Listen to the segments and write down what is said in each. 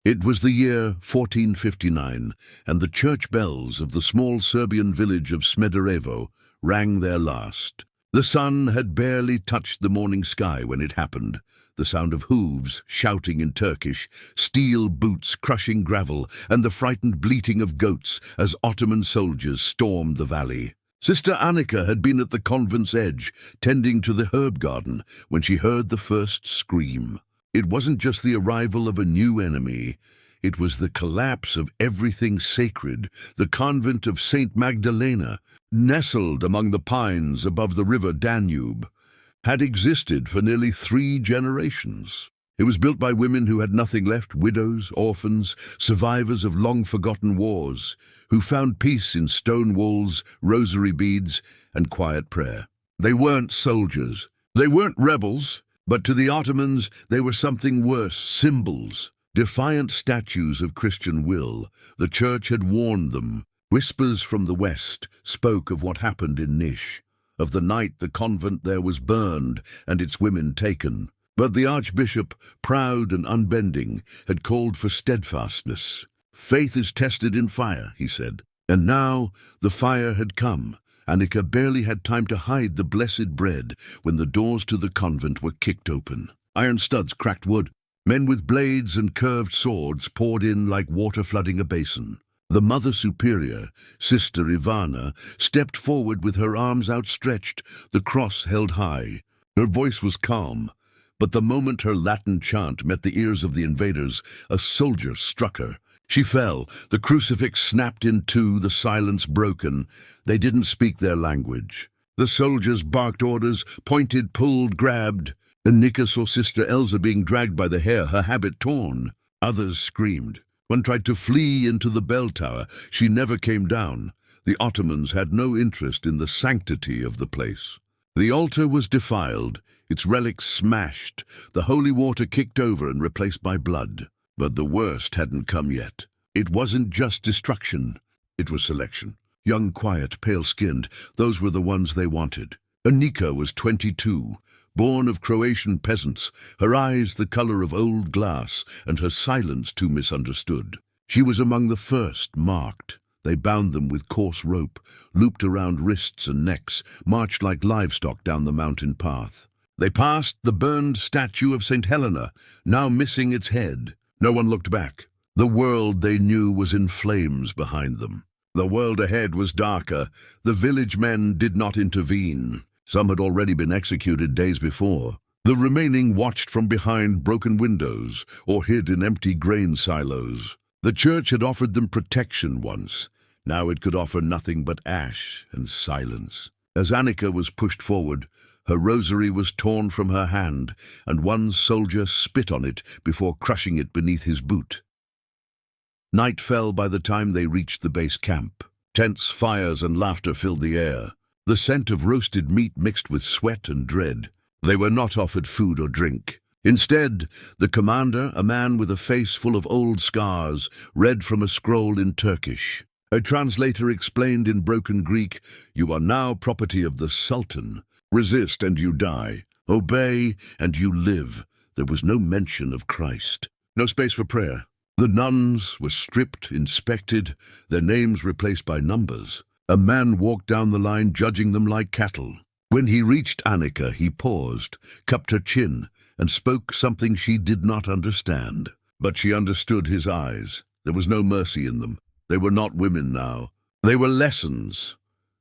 It was the year 1459, and the church bells of the small Serbian village of Smederevo rang their last. The sun had barely touched the morning sky when it happened. The sound of hooves shouting in Turkish, steel boots crushing gravel, and the frightened bleating of goats as Ottoman soldiers stormed the valley. Sister Anika had been at the convent's edge, tending to the herb garden, when she heard the first scream. It wasn't just the arrival of a new enemy. It was the collapse of everything sacred. The convent of St. Magdalena, nestled among the pines above the river Danube, had existed for nearly 3 generations. It was built by women who had nothing left, widows, orphans, survivors of long-forgotten wars, who found peace in stone walls, rosary beads, and quiet prayer. They weren't soldiers. They weren't rebels. But to the Ottomans, they were something worse, symbols, defiant statues of Christian will. The church had warned them. Whispers from the west spoke of what happened in Niš, of the night the convent there was burned and its women taken. But the archbishop, proud and unbending, had called for steadfastness. "Faith is tested in fire," he said. And now the fire had come. Anika barely had time to hide the blessed bread when the doors to the convent were kicked open. Iron studs cracked wood. Men with blades and curved swords poured in like water flooding a basin. The Mother Superior, Sister Ivana, stepped forward with her arms outstretched, the cross held high. Her voice was calm, but the moment her Latin chant met the ears of the invaders, a soldier struck her. She fell. The crucifix snapped in two, the silence broken. They didn't speak their language. The soldiers barked orders, pointed, pulled, grabbed. Anika saw Sister Elza being dragged by the hair, her habit torn. Others screamed. One tried to flee into the bell tower. She never came down. The Ottomans had no interest in the sanctity of the place. The altar was defiled, its relics smashed, the holy water kicked over and replaced by blood. But the worst hadn't come yet. It wasn't just destruction. It was selection. Young, quiet, pale-skinned, those were the ones they wanted. Anika was 22, born of Croatian peasants, her eyes the color of old glass, and her silence too misunderstood. She was among the first marked. They bound them with coarse rope, looped around wrists and necks, marched like livestock down the mountain path. They passed the burned statue of St. Helena, now missing its head. No one looked back. The world they knew was in flames behind them. The world ahead was darker. The village men did not intervene. Some had already been executed days before. The remaining watched from behind broken windows or hid in empty grain silos. The church had offered them protection once. Now it could offer nothing but ash and silence. As Anika was pushed forward, her rosary was torn from her hand, and one soldier spit on it before crushing it beneath his boot. Night fell by the time they reached the base camp. Tense fires and laughter filled the air. The scent of roasted meat mixed with sweat and dread. They were not offered food or drink. Instead, the commander, a man with a face full of old scars, read from a scroll in Turkish. A translator explained in broken Greek, "You are now property of the Sultan. Resist and you die. Obey and you live." There was no mention of Christ. No space for prayer. The nuns were stripped, inspected, their names replaced by numbers. A man walked down the line, judging them like cattle. When he reached Anika, he paused, cupped her chin, and spoke something she did not understand. But she understood his eyes. There was no mercy in them. They were not women now. They were lessons.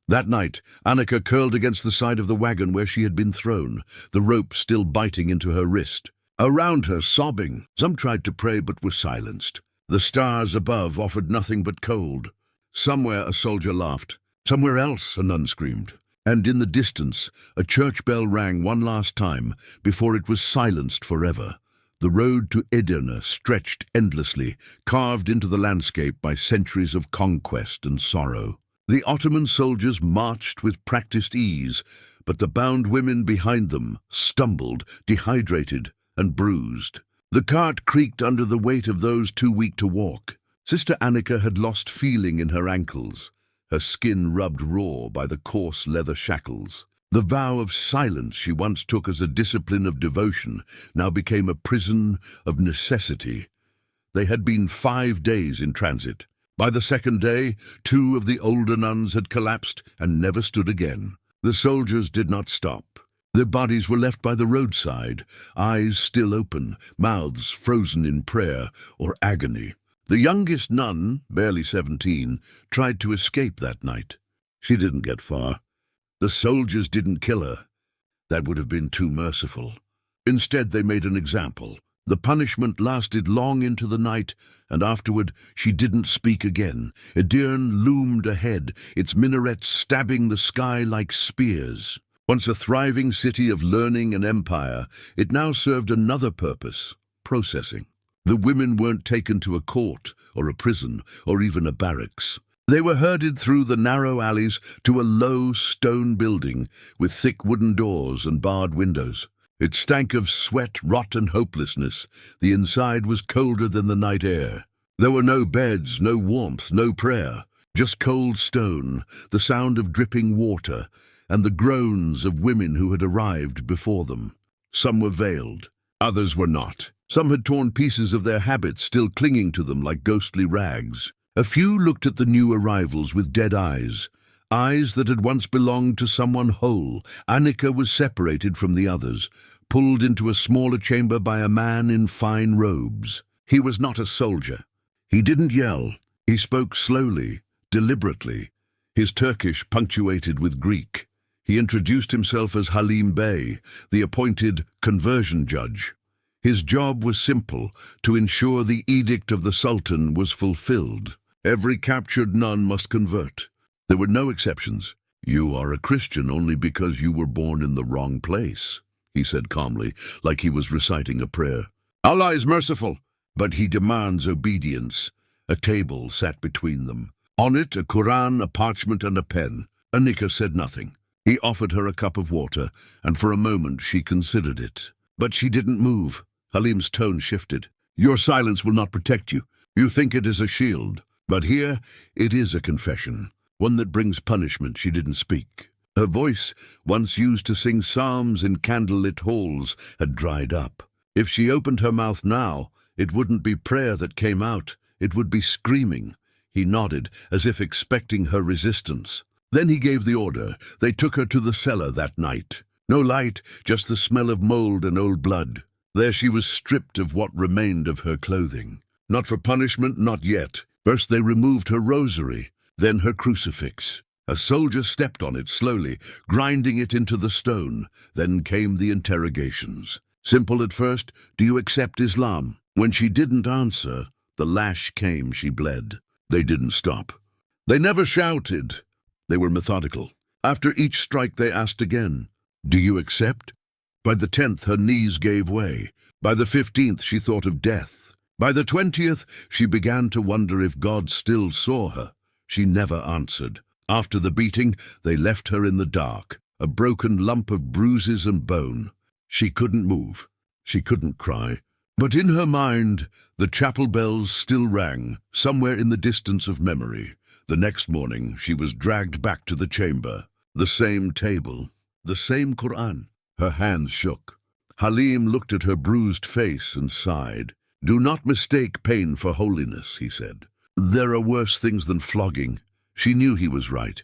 That night, Anika curled against the side of the wagon where she had been thrown, the rope still biting into her wrist. Around her, sobbing, some tried to pray but were silenced. The stars above offered nothing but cold. Somewhere a soldier laughed. Somewhere else a nun screamed. And in the distance, a church bell rang one last time before it was silenced forever. The road to Edirne stretched endlessly, carved into the landscape by centuries of conquest and sorrow. The Ottoman soldiers marched with practiced ease, but the bound women behind them stumbled, dehydrated, and bruised. The cart creaked under the weight of those too weak to walk. Sister Anika had lost feeling in her ankles, her skin rubbed raw by the coarse leather shackles. The vow of silence she once took as a discipline of devotion now became a prison of necessity. They had been 5 days in transit. By the second day, 2 of the older nuns had collapsed and never stood again. The soldiers did not stop. Their bodies were left by the roadside, eyes still open, mouths frozen in prayer or agony. The youngest nun, barely 17, tried to escape that night. She didn't get far. The soldiers didn't kill her. That would have been too merciful. Instead, they made an example. The punishment lasted long into the night, and afterward she didn't speak again. Edirne loomed ahead, its minarets stabbing the sky like spears. Once a thriving city of learning and empire, it now served another purpose: processing. The women weren't taken to a court or a prison or even a barracks. They were herded through the narrow alleys to a low stone building with thick wooden doors and barred windows. It stank of sweat, rot, and hopelessness. The inside was colder than the night air. There were no beds, no warmth, no prayer. Just cold stone, the sound of dripping water, and the groans of women who had arrived before them. Some were veiled, others were not. Some had torn pieces of their habits, still clinging to them like ghostly rags. A few looked at the new arrivals with dead eyes, eyes that had once belonged to someone whole. Anika was separated from the others, pulled into a smaller chamber by a man in fine robes. He was not a soldier. He didn't yell. He spoke slowly, deliberately, his Turkish punctuated with Greek. He introduced himself as Halim Bey, the appointed conversion judge. His job was simple: to ensure the edict of the Sultan was fulfilled. Every captured nun must convert. There were no exceptions. "You are a Christian only because you were born in the wrong place," he said calmly, like he was reciting a prayer. "Allah is merciful, but he demands obedience." A table sat between them. On it, a Quran, a parchment, and a pen. Anika said nothing. He offered her a cup of water, and for a moment she considered it. But she didn't move. Halim's tone shifted. "Your silence will not protect you. You think it is a shield. But here, it is a confession, one that brings punishment." She didn't speak. Her voice, once used to sing psalms in candlelit halls, had dried up. If she opened her mouth now, it wouldn't be prayer that came out. It would be screaming. He nodded, as if expecting her resistance. Then he gave the order. They took her to the cellar that night. No light, just the smell of mold and old blood. There she was stripped of what remained of her clothing. Not for punishment, not yet. First they removed her rosary, then her crucifix. A soldier stepped on it slowly, grinding it into the stone. Then came the interrogations. Simple at first: "Do you accept Islam?" When she didn't answer, the lash came. She bled. They didn't stop. They never shouted. They were methodical. After each strike they asked again, "Do you accept?" By the 10th her knees gave way. By the 15th she thought of death. By the 20th, she began to wonder if God still saw her. She never answered. After the beating, they left her in the dark, a broken lump of bruises and bone. She couldn't move. She couldn't cry. But in her mind, the chapel bells still rang, somewhere in the distance of memory. The next morning, she was dragged back to the chamber. The same table, the same Quran. Her hands shook. Halim looked at her bruised face and sighed. "Do not mistake pain for holiness," he said. "There are worse things than flogging." She knew he was right.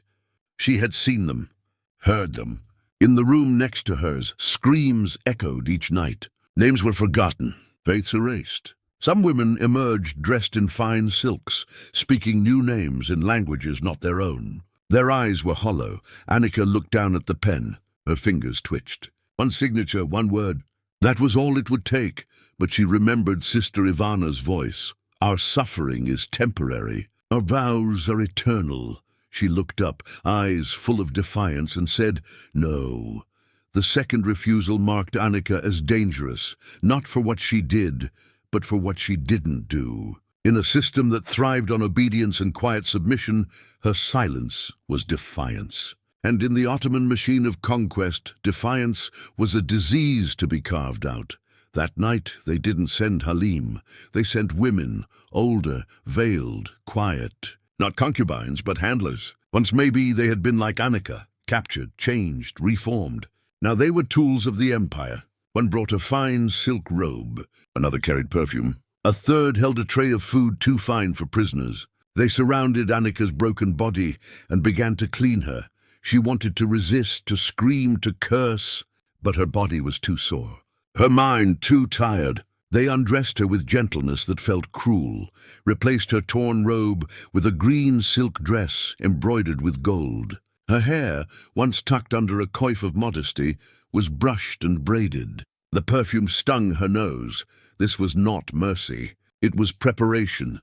She had seen them, heard them. In the room next to hers, screams echoed each night. Names were forgotten, faiths erased. Some women emerged dressed in fine silks, speaking new names in languages not their own. Their eyes were hollow. Anika looked down at the pen. Her fingers twitched. One signature, one word. That was all it would take. But she remembered Sister Ivana's voice. "Our suffering is temporary. Our vows are eternal." She looked up, eyes full of defiance, and said, "No." The second refusal marked Anika as dangerous, not for what she did, but for what she didn't do. In a system that thrived on obedience and quiet submission, her silence was defiance. And in the Ottoman machine of conquest, defiance was a disease to be carved out. That night, they didn't send Halim. They sent women, older, veiled, quiet. Not concubines, but handlers. Once maybe they had been like Anika, captured, changed, reformed. Now they were tools of the empire. One brought a fine silk robe. Another carried perfume. A third held a tray of food too fine for prisoners. They surrounded Anika's broken body and began to clean her. She wanted to resist, to scream, to curse, but her body was too sore, her mind too tired. They undressed her with gentleness that felt cruel, replaced her torn robe with a green silk dress embroidered with gold. Her hair, once tucked under a coif of modesty, was brushed and braided. The perfume stung her nose. This was not mercy. It was preparation.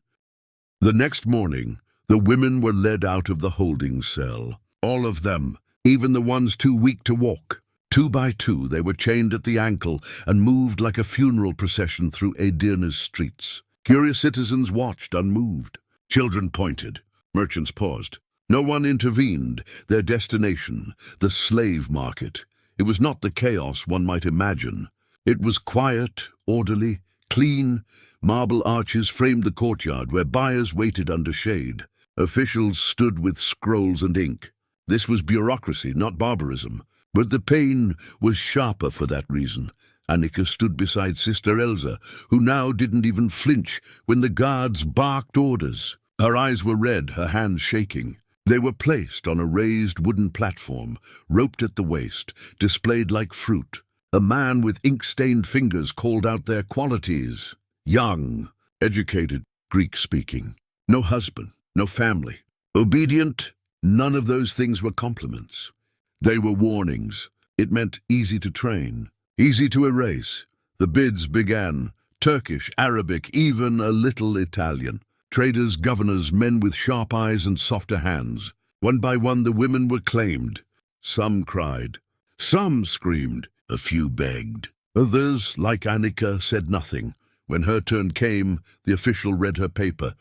The next morning, the women were led out of the holding cell. All of them, even the ones too weak to walk. 2 by 2, they were chained at the ankle and moved like a funeral procession through Edirne's streets. Curious citizens watched unmoved. Children pointed. Merchants paused. No one intervened. Their destination, the slave market. It was not the chaos one might imagine. It was quiet, orderly, clean. Marble arches framed the courtyard where buyers waited under shade. Officials stood with scrolls and ink. This was bureaucracy, not barbarism. But the pain was sharper for that reason. Anika stood beside Sister Elsa, who now didn't even flinch when the guards barked orders. Her eyes were red, her hands shaking. They were placed on a raised wooden platform, roped at the waist, displayed like fruit. A man with ink-stained fingers called out their qualities. Young, educated, Greek-speaking. No husband, no family. Obedient, none of those things were compliments. They were warnings. It meant easy to train, easy to erase. The bids began. Turkish, Arabic, even a little Italian. Traders, governors, men with sharp eyes and softer hands. One by one the women were claimed. Some cried. Some screamed. A few begged. Others, like Anika, said nothing. When her turn came, the official read her paper.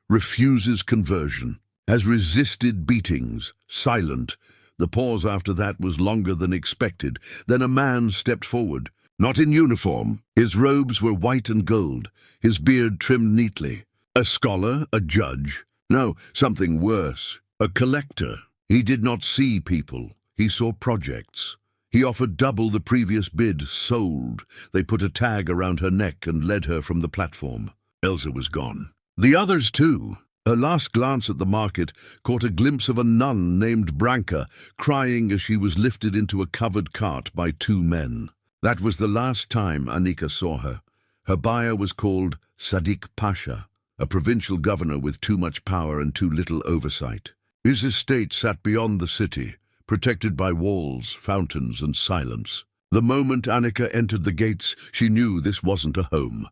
Refuses conversion. Has resisted beatings. Silent. The pause after that was longer than expected. Then a man stepped forward. Not in uniform. His robes were white and gold, his beard trimmed neatly. A scholar, a judge. No, something worse. A collector. He did not see people. He saw projects. He offered double the previous bid, sold. They put a tag around her neck and led her from the platform. Elsa was gone. The others too. Her last glance at the market caught a glimpse of a nun named Branka, crying as she was lifted into a covered cart by 2 men. That was the last time Anika saw her. Her buyer was called Sadik Pasha, a provincial governor with too much power and too little oversight. His estate sat beyond the city, protected by walls, fountains, and silence. The moment Anika entered the gates, she knew this wasn't a home.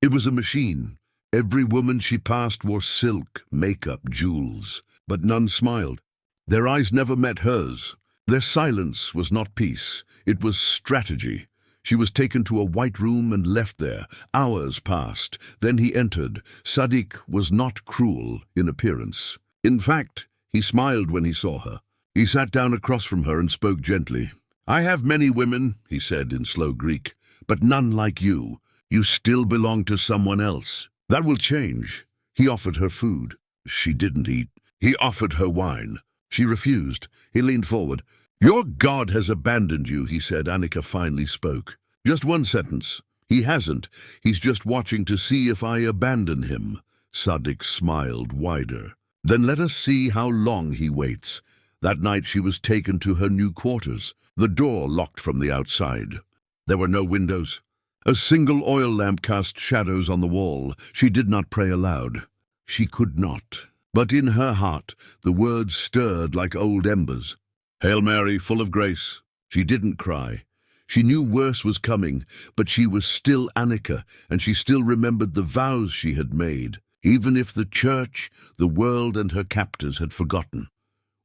It was a machine. Every woman she passed wore silk, makeup, jewels. But none smiled. Their eyes never met hers. Their silence was not peace. It was strategy. She was taken to a white room and left there. Hours passed. Then he entered. Sadik was not cruel in appearance. In fact, he smiled when he saw her. He sat down across from her and spoke gently. I have many women, he said in slow Greek, but none like you. You still belong to someone else. That will change. He offered her food. She didn't eat. He offered her wine. She refused. He leaned forward. Your God has abandoned you, he said. Anika finally spoke. Just one sentence. He hasn't. He's just watching to see if I abandon him. Sadik smiled wider. Then let us see how long he waits. That night she was taken to her new quarters, the door locked from the outside. There were no windows. A single oil lamp cast shadows on the wall. She did not pray aloud. She could not. But in her heart, the words stirred like old embers. Hail Mary, full of grace. She didn't cry. She knew worse was coming, but she was still Anika, and she still remembered the vows she had made, even if the church, the world, and her captors had forgotten.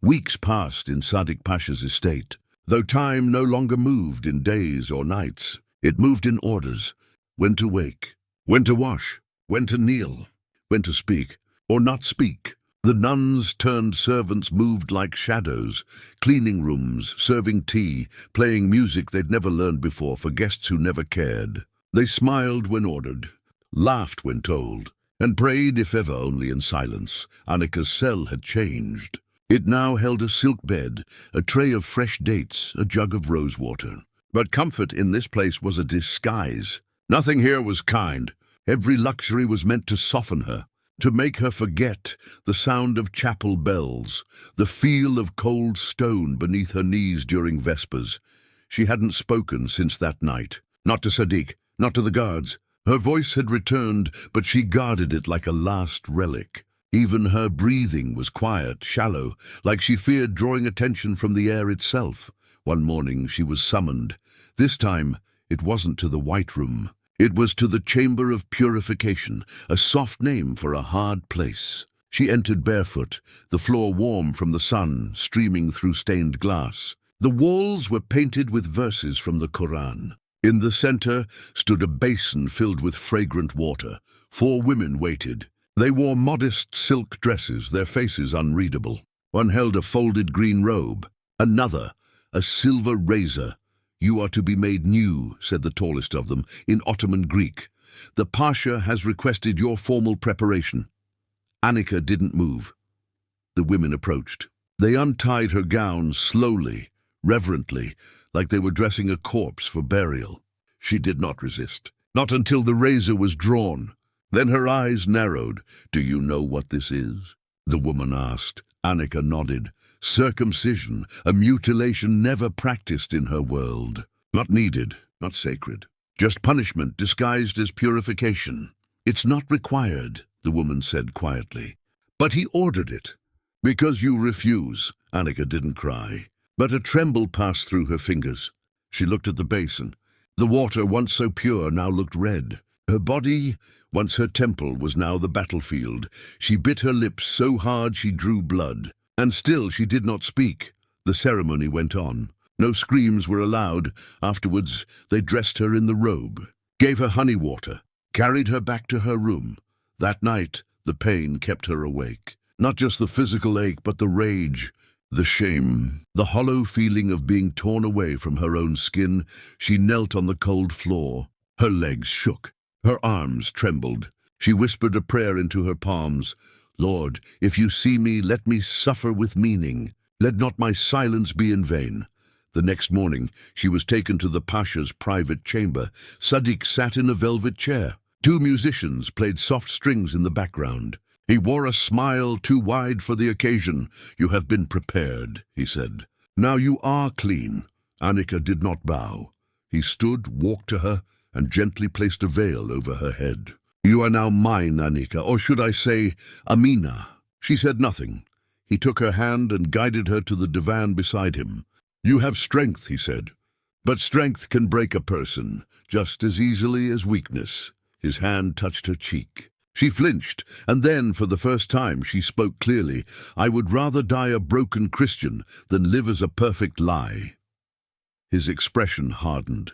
Weeks passed in Sadik Pasha's estate, though time no longer moved in days or nights. It moved in orders. When to wake, when to wash, when to kneel, when to speak, or not speak. The nuns turned servants moved like shadows, cleaning rooms, serving tea, playing music they'd never learned before for guests who never cared. They smiled when ordered, laughed when told, and prayed if ever only in silence. Anika's cell had changed. It now held a silk bed, a tray of fresh dates, a jug of rosewater. But comfort in this place was a disguise. Nothing here was kind. Every luxury was meant to soften her, to make her forget the sound of chapel bells, the feel of cold stone beneath her knees during vespers. She hadn't spoken since that night. Not to Sadiq, not to the guards. Her voice had returned, but she guarded it like a last relic. Even her breathing was quiet, shallow, like she feared drawing attention from the air itself. One morning she was summoned. This time it wasn't to the White Room. It was to the Chamber of Purification, a soft name for a hard place. She entered barefoot, the floor warm from the sun, streaming through stained glass. The walls were painted with verses from the Quran. In the center stood a basin filled with fragrant water. 4 women waited. They wore modest silk dresses, their faces unreadable. One held a folded green robe, another a silver razor. "You are to be made new," said the tallest of them, in Ottoman Greek. "The Pasha has requested your formal preparation." Anika didn't move. The women approached. They untied her gown slowly, reverently, like they were dressing a corpse for burial. She did not resist, not until the razor was drawn. Then her eyes narrowed. "Do you know what this is?" the woman asked. Anika nodded. Circumcision, a mutilation never practiced in her world. Not needed, not sacred. Just punishment disguised as purification. "It's not required," the woman said quietly. "But he ordered it." "Because you refuse." Anika didn't cry, but a tremble passed through her fingers. She looked at the basin. The water, once so pure, now looked red. Her body, once her temple, was now the battlefield. She bit her lips so hard she drew blood. And still she did not speak. The ceremony went on. No screams were allowed. Afterwards, they dressed her in the robe, gave her honey water, carried her back to her room. That night, the pain kept her awake. Not just the physical ache, but the rage, the shame, the hollow feeling of being torn away from her own skin. She knelt on the cold floor. Her legs shook. Her arms trembled. She whispered a prayer into her palms. "Lord, if you see me, let me suffer with meaning. Let not my silence be in vain." The next morning, she was taken to the Pasha's private chamber. Sadiq sat in a velvet chair. 2 musicians played soft strings in the background. He wore a smile too wide for the occasion. "You have been prepared," he said. "Now you are clean." Anika did not bow. He stood, walked to her, and gently placed a veil over her head. "You are now mine, Anika, or should I say, Amina." She said nothing. He took her hand and guided her to the divan beside him. "You have strength," he said, "but strength can break a person just as easily as weakness." His hand touched her cheek. She flinched, and then, for the first time, she spoke clearly. "I would rather die a broken Christian than live as a perfect lie." His expression hardened.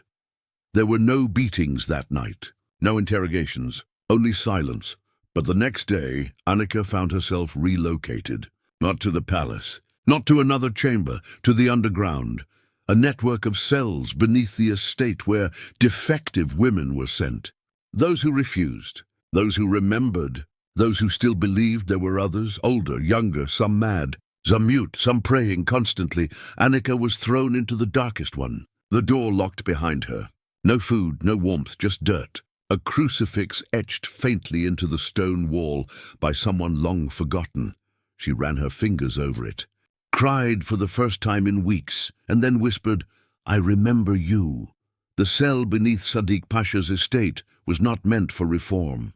There were no beatings that night, no interrogations. Only silence. But the next day, Anika found herself relocated. Not to the palace, not to another chamber, to the underground. A network of cells beneath the estate where defective women were sent. Those who refused, those who remembered, those who still believed there were others, older, younger, some mad, some mute, some praying constantly. Anika was thrown into the darkest one. The door locked behind her. No food, no warmth, just dirt. A crucifix etched faintly into the stone wall by someone long forgotten. She ran her fingers over it, cried for the first time in weeks, and then whispered, "I remember you." The cell beneath Sadiq Pasha's estate was not meant for reform.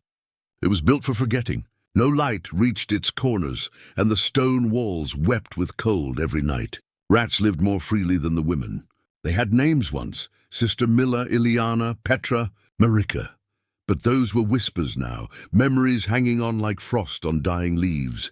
It was built for forgetting. No light reached its corners, and the stone walls wept with cold every night. Rats lived more freely than the women. They had names once: Sister Milla, Ileana, Petra, Marika. But those were whispers now, memories hanging on like frost on dying leaves.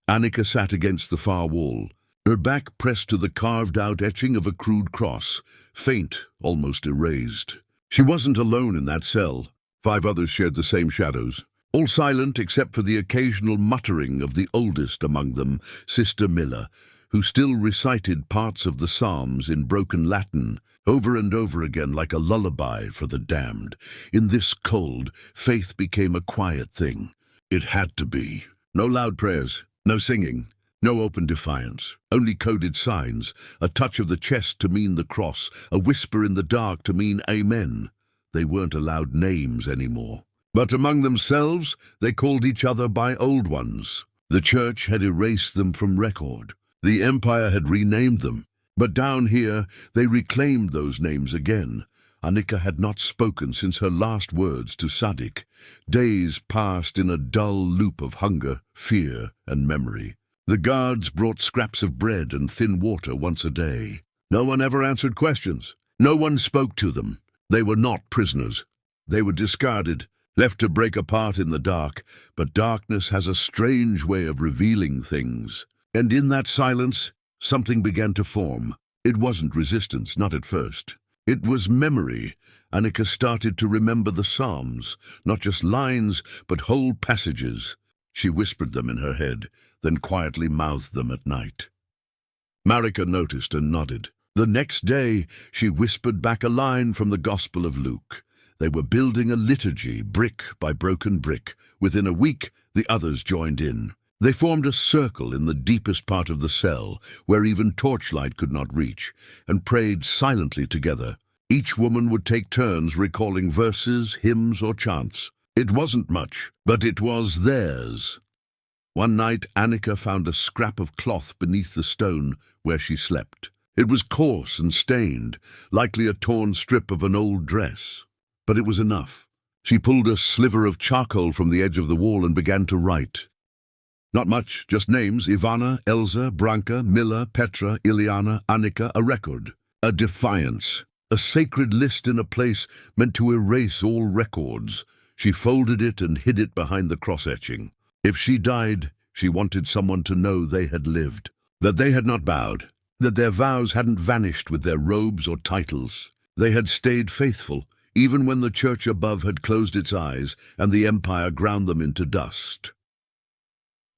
Anika sat against the far wall, her back pressed to the carved-out etching of a crude cross, faint, almost erased. She wasn't alone in that cell. 5 others shared the same shadows, all silent except for the occasional muttering of the oldest among them, Sister Milla, who still recited parts of the Psalms in broken Latin, over and over again like a lullaby for the damned. In this cold, faith became a quiet thing. It had to be. No loud prayers, no singing, no open defiance, only coded signs, a touch of the chest to mean the cross, a whisper in the dark to mean amen. They weren't allowed names anymore. But among themselves, they called each other by old ones. The church had erased them from record. The empire had renamed them. But down here, they reclaimed those names again. Anika had not spoken since her last words to Sadik. Days passed in a dull loop of hunger, fear, and memory. The guards brought scraps of bread and thin water once a day. No one ever answered questions. No one spoke to them. They were not prisoners. They were discarded, left to break apart in the dark. But darkness has a strange way of revealing things. And in that silence, something began to form. It wasn't resistance, not at first. It was memory. Anika started to remember the Psalms, not just lines, but whole passages. She whispered them in her head, then quietly mouthed them at night. Marika noticed and nodded. The next day, she whispered back a line from the Gospel of Luke. They were building a liturgy, brick by broken brick. Within a week, the others joined in. They formed a circle in the deepest part of the cell, where even torchlight could not reach, and prayed silently together. Each woman would take turns recalling verses, hymns, or chants. It wasn't much, but it was theirs. One night, Anika found a scrap of cloth beneath the stone where she slept. It was coarse and stained, likely a torn strip of an old dress. But it was enough. She pulled a sliver of charcoal from the edge of the wall and began to write. Not much, just names: Ivana, Elza, Branka, Mila, Petra, Ileana, Anika, a record. A defiance. A sacred list in a place meant to erase all records. She folded it and hid it behind the cross-etching. If she died, she wanted someone to know they had lived, that they had not bowed, that their vows hadn't vanished with their robes or titles. They had stayed faithful, even when the church above had closed its eyes and the empire ground them into dust.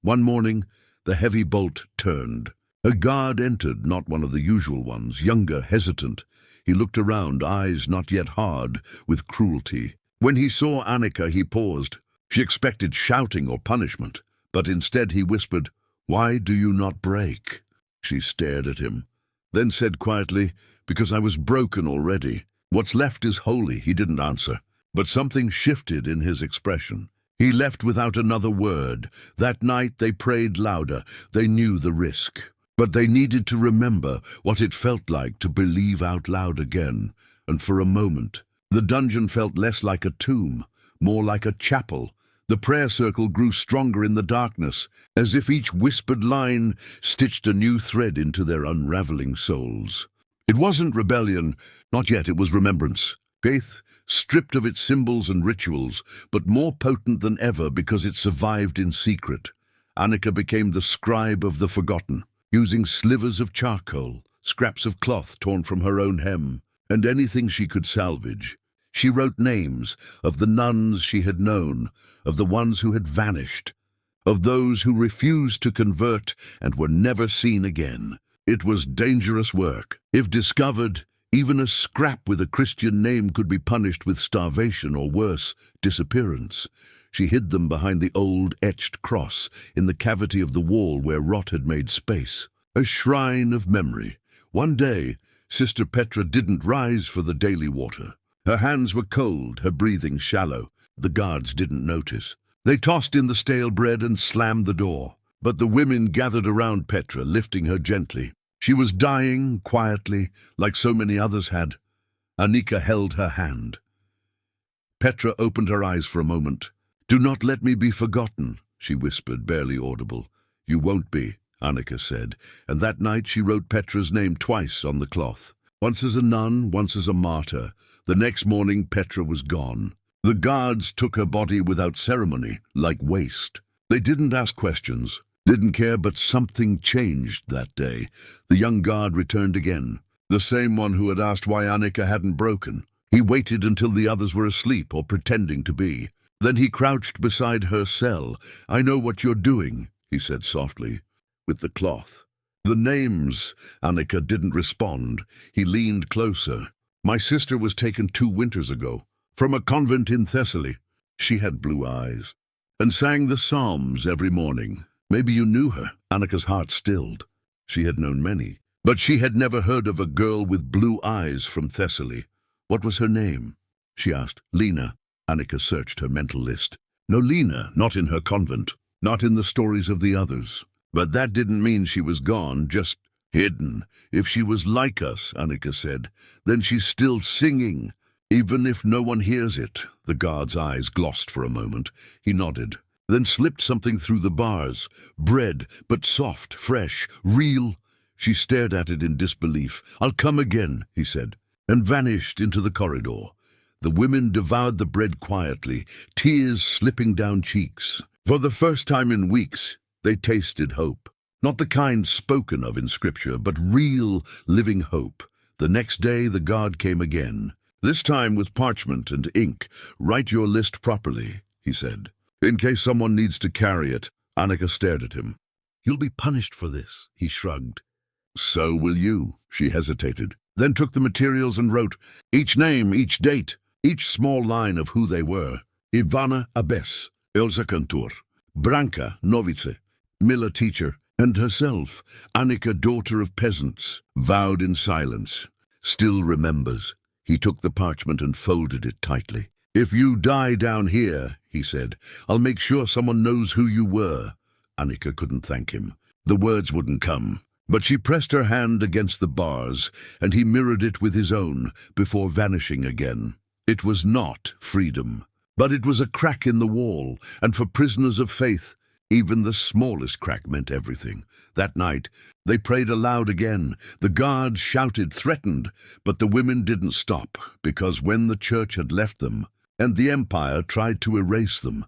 One morning, the heavy bolt turned. A guard entered, not one of the usual ones, younger, hesitant. He looked around, eyes not yet hard with cruelty. When he saw Anika, he paused. She expected shouting or punishment, but instead he whispered, "Why do you not break?" She stared at him, then said quietly, "Because I was broken already. What's left is holy." He didn't answer, but something shifted in his expression. He left without another word. That night they prayed louder. They knew the risk, but they needed to remember what it felt like to believe out loud again. And for a moment, the dungeon felt less like a tomb, more like a chapel. The prayer circle grew stronger in the darkness, as if each whispered line stitched a new thread into their unraveling souls. It wasn't rebellion, not yet. It was remembrance. Faith, stripped of its symbols and rituals, but more potent than ever because it survived in secret. Anika became the scribe of the forgotten, using slivers of charcoal, scraps of cloth torn from her own hem, and anything she could salvage. She wrote names of the nuns she had known, of the ones who had vanished, of those who refused to convert and were never seen again. It was dangerous work. If discovered, even a scrap with a Christian name could be punished with starvation or worse, disappearance. She hid them behind the old etched cross in the cavity of the wall where rot had made space. A shrine of memory. One day, Sister Petra didn't rise for the daily water. Her hands were cold, her breathing shallow. The guards didn't notice. They tossed in the stale bread and slammed the door. But the women gathered around Petra, lifting her gently. She was dying, quietly, like so many others had. Anika held her hand. Petra opened her eyes for a moment. "Do not let me be forgotten," she whispered, barely audible. "You won't be," Anika said, and that night she wrote Petra's name twice on the cloth. Once as a nun, once as a martyr. The next morning Petra was gone. The guards took her body without ceremony, like waste. They didn't ask questions, didn't care, but something changed that day. The young guard returned again, the same one who had asked why Anika hadn't broken. He waited until the others were asleep or pretending to be. Then he crouched beside her cell. "I know what you're doing," he said softly, "with the cloth." "The names," Anika didn't respond. He leaned closer. "My sister was taken 2 winters ago, from a convent in Thessaly." She had blue eyes, and sang the Psalms every morning. Maybe you knew her. Anika's heart stilled. She had known many, but she had never heard of a girl with blue eyes from Thessaly. "What was her name?" she asked. "Lena." Anika searched her mental list. No Lena, not in her convent, not in the stories of the others. But that didn't mean she was gone, just hidden. If she was like us, Anika said, then she's still singing. Even if no one hears it. The guard's eyes glossed for a moment. He nodded, then slipped something through the bars. Bread, but soft, fresh, real. She stared at it in disbelief. "I'll come again," he said, and vanished into the corridor. The women devoured the bread quietly, tears slipping down cheeks. For the first time in weeks, they tasted hope. Not the kind spoken of in Scripture, but real, living hope. The next day the guard came again. "This time with parchment and ink. Write your list properly," he said, "in case someone needs to carry it." Anika stared at him. "You'll be punished for this," he shrugged. "So will you," she hesitated, then took the materials and wrote each name, each date, each small line of who they were. Ivana Abbess, Elsa Cantor, Branka Novice, Miller teacher, and herself, Anika, daughter of peasants, vowed in silence. Still remembers. He took the parchment and folded it tightly. "If you die down here," he said, "I'll make sure someone knows who you were." Anika couldn't thank him. The words wouldn't come. But she pressed her hand against the bars, and he mirrored it with his own before vanishing again. It was not freedom, but it was a crack in the wall, and for prisoners of faith, even the smallest crack meant everything. That night, they prayed aloud again. The guards shouted, threatened, but the women didn't stop, because when the church had left them, and the empire tried to erase them,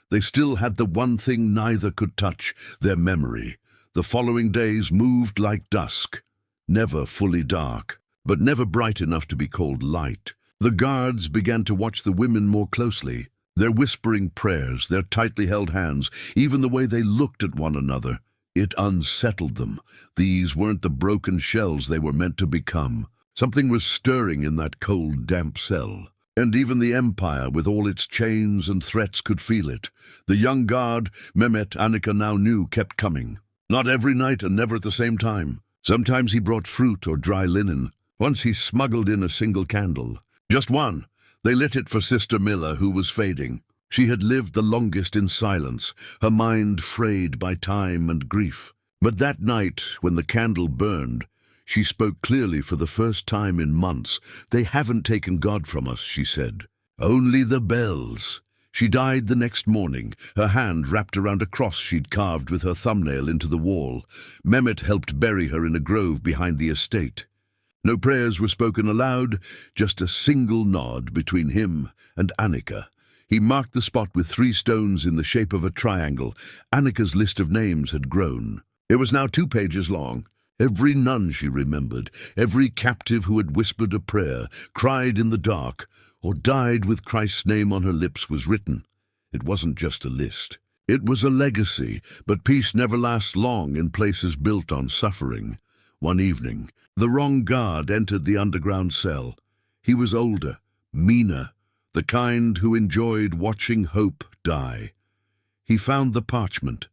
they still had the one thing neither could touch, their memory. The following days moved like dusk, never fully dark, but never bright enough to be called light. The guards began to watch the women more closely, their whispering prayers, their tightly held hands, even the way they looked at one another. It unsettled them. These weren't the broken shells they were meant to become. Something was stirring in that cold, damp cell. And even the empire, with all its chains and threats, could feel it. The young guard, Mehmet, Anika now knew, kept coming. Not every night and never at the same time. Sometimes he brought fruit or dry linen. Once he smuggled in a single candle. Just one. They lit it for Sister Miller, who was fading. She had lived the longest in silence, her mind frayed by time and grief. But that night, when the candle burned, she spoke clearly for the first time in months. "They haven't taken God from us," she said. "Only the bells." She died the next morning, her hand wrapped around a cross she'd carved with her thumbnail into the wall. Mehmet helped bury her in a grove behind the estate. No prayers were spoken aloud, just a single nod between him and Anika. He marked the spot with 3 stones in the shape of a triangle. Anika's list of names had grown. It was now 2 pages long. Every nun she remembered, every captive who had whispered a prayer, cried in the dark, or died with Christ's name on her lips was written. It wasn't just a list. It was a legacy, but peace never lasts long in places built on suffering. One evening, the wrong guard entered the underground cell. He was older, meaner, the kind who enjoyed watching hope die. He found the parchment.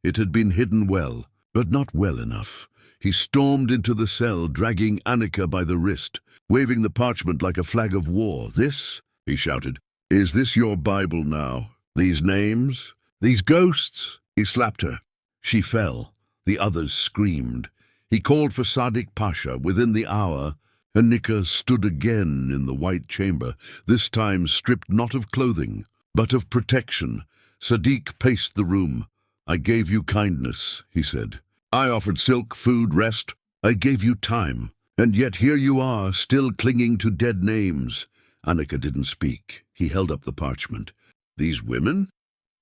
It had been hidden well, but not well enough. He stormed into the cell, dragging Anika by the wrist, waving the parchment like a flag of war. "This," he shouted, "is this your Bible now? These names? These ghosts?" He slapped her. She fell. The others screamed. He called for Sadiq Pasha. Within the hour, Anika stood again in the white chamber, this time stripped not of clothing, but of protection. Sadiq paced the room. "I gave you kindness," he said. "I offered silk, food, rest. I gave you time. And yet here you are, still clinging to dead names." Anika didn't speak. He held up the parchment. "These women?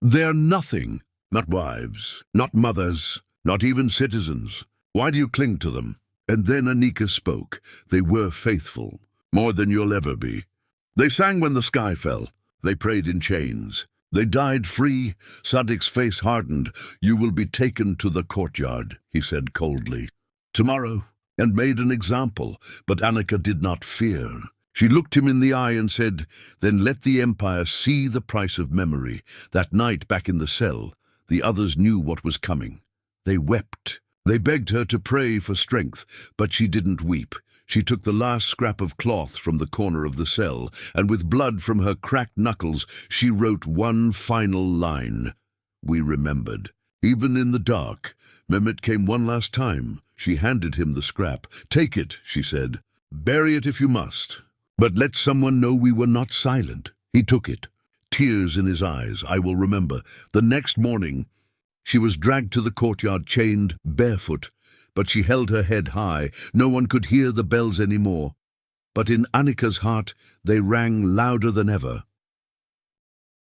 They're nothing. Not wives, not mothers, not even citizens. Why do you cling to them?" And then Anika spoke. "They were faithful, more than you'll ever be. They sang when the sky fell. They prayed in chains. They died free." Sadiq's face hardened. "You will be taken to the courtyard," he said coldly. "Tomorrow," and made an example, but Anika did not fear. She looked him in the eye and said, "Then let the empire see the price of memory." That night back in the cell, the others knew what was coming. They wept. They begged her to pray for strength, but she didn't weep. She took the last scrap of cloth from the corner of the cell, and with blood from her cracked knuckles, she wrote one final line. We remembered. Even in the dark, Mehmet came one last time. She handed him the scrap. Take it, she said. Bury it if you must. But let someone know we were not silent. He took it. Tears in his eyes, I will remember. The next morning, she was dragged to the courtyard, chained, barefoot. But she held her head high. No one could hear the bells anymore. But in Anika's heart, they rang louder than ever.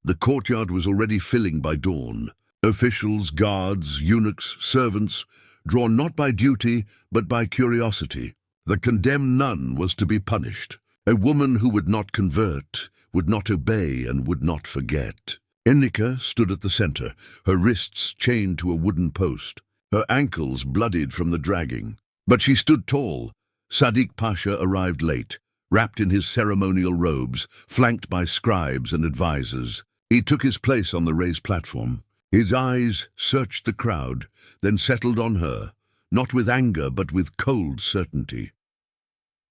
The courtyard was already filling by dawn. Officials, guards, eunuchs, servants, drawn not by duty, but by curiosity. The condemned nun was to be punished. A woman who would not convert, would not obey, and would not forget. Anika stood at the center, her wrists chained to a wooden post. Her ankles bloodied from the dragging. But she stood tall. Sadiq Pasha arrived late, wrapped in his ceremonial robes, flanked by scribes and advisors. He took his place on the raised platform. His eyes searched the crowd, then settled on her, not with anger but with cold certainty.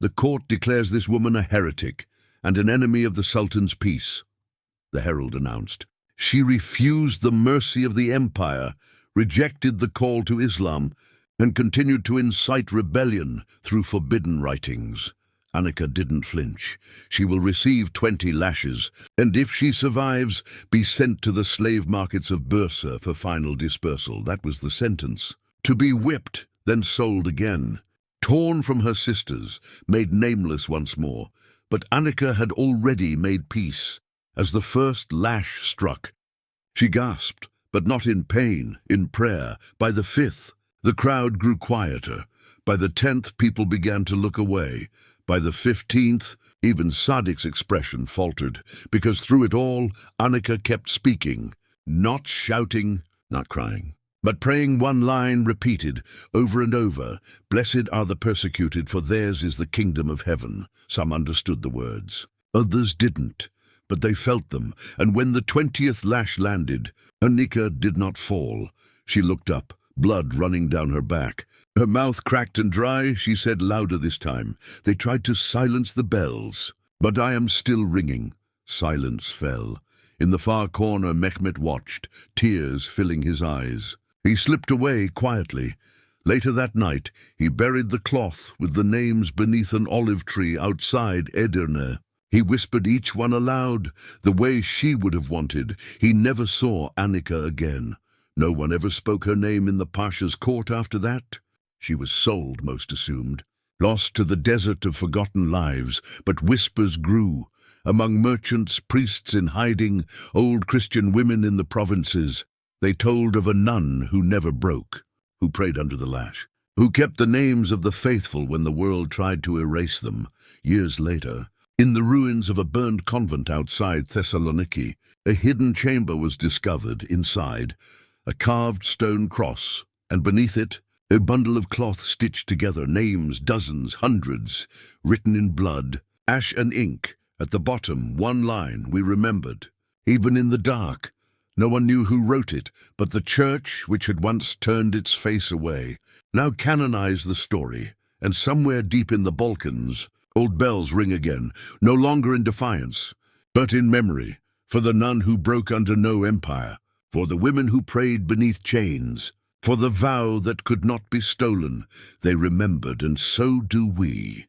The court declares this woman a heretic and an enemy of the Sultan's peace, the herald announced. She refused the mercy of the empire, rejected the call to Islam, and continued to incite rebellion through forbidden writings. Anika didn't flinch. She will receive 20 lashes, and if she survives, be sent to the slave markets of Bursa for final dispersal. That was the sentence. To be whipped, then sold again. Torn from her sisters, made nameless once more. But Anika had already made peace. As the first lash struck, she gasped, but not in pain, in prayer. By the 5th, the crowd grew quieter. By the 10th, people began to look away. By the 15th, even Sadiq's expression faltered, because through it all, Anika kept speaking, not shouting, not crying, but praying one line repeated over and over. Blessed are the persecuted, for theirs is the kingdom of heaven. Some understood the words. Others didn't, but they felt them, and when the 20th lash landed, Anika did not fall. She looked up, blood running down her back. Her mouth cracked and dry, she said louder this time. They tried to silence the bells, but I am still ringing. Silence fell. In the far corner, Mehmet watched, tears filling his eyes. He slipped away quietly. Later that night, he buried the cloth with the names beneath an olive tree outside Edirne. He whispered each one aloud, the way she would have wanted. He never saw Anika again. No one ever spoke her name in the Pasha's court after that. She was sold, most assumed, lost to the desert of forgotten lives, but whispers grew. Among merchants, priests in hiding, old Christian women in the provinces, they told of a nun who never broke, who prayed under the lash, who kept the names of the faithful when the world tried to erase them. Years later, in the ruins of a burned convent outside Thessaloniki, a hidden chamber was discovered. Inside, a carved stone cross, and beneath it, a bundle of cloth stitched together, names, dozens, hundreds, written in blood, ash and ink. At the bottom, one line, we remembered. Even in the dark, no one knew who wrote it, but the church, which had once turned its face away, now canonized the story, and somewhere deep in the Balkans, old bells ring again, no longer in defiance, but in memory, for the nun who broke under no empire, for the women who prayed beneath chains, for the vow that could not be stolen. They remembered, and so do we.